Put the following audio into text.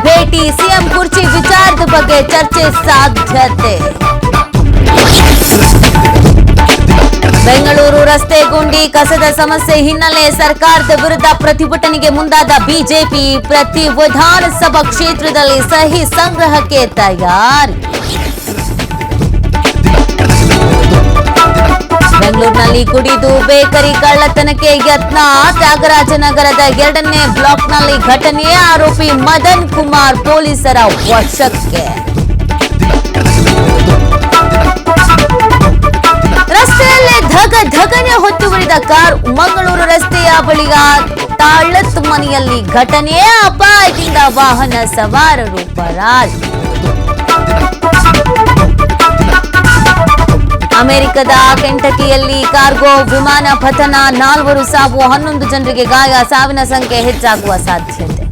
ಭೇಟಿ, ಸಿಎಂ ಕುರ್ಚಿ ವಿಚಾರದ ಬಗ್ಗೆ ಚರ್ಚೆ ಸಾಧ್ಯತೆ. ಬೆಂಗಳೂರು ರಸ್ತೆ ಗುಂಡಿ ಕಸದ ಸಮಸ್ಯೆ ಹಿನ್ನೆಲೆ ಸರ್ಕಾರದ ವಿರುದ್ಧ ಪ್ರತಿಭಟನೆಗೆ ಮುಂದಾದ ಬಿಜೆಪಿ. ಪ್ರತಿ ವಿಧಾನಸಭಾ ಕ್ಷೇತ್ರದಲ್ಲಿ ಸಹಿ ಸಂಗ್ರಹಕ್ಕೆ ತಯಾರಿ. ಬೆಂಗಳೂರಿನಲ್ಲಿ ಕುಡಿದು ಬೇಕರಿ ಕಳ್ಳತನಕ್ಕೆ ಯತ್ನ. ತ್ಯಾಗರಾಜನಗರದ 2ನೇ ಬ್ಲಾಕ್ನಲ್ಲಿ ಘಟನೆ. ಆರೋಪಿ ಮದನ್ ಕುಮಾರ್ ಪೊಲೀಸರ ವಶಕ್ಕೆ. ರಸ್ತೆಯಲ್ಲೇ ಧಗನೆ ಹೊತ್ತುವರಿದ ಕಾರ್. ಮಂಗಳೂರು ರಸ್ತೆಯ ಬಳಿಯ ತಾಳತ್ ಮನೆಯಲ್ಲಿ ಘಟನೆ. ಅಪಾಯದಿಂದ ವಾಹನ ಸವಾರರು ಪರಾರಿ. ಅಮೆರಿಕದ ಕೆಂಟಕಿಯಲ್ಲಿ ಕಾರ್ಗೋ ವಿಮಾನ ಪತನ. 4 ಸಾವು, 11 ಜನರಿಗೆ ಗಾಯ. ಸಾವಿನ ಸಂಖ್ಯೆ ಹೆಚ್ಚಾಗುವ ಸಾಧ್ಯತೆ.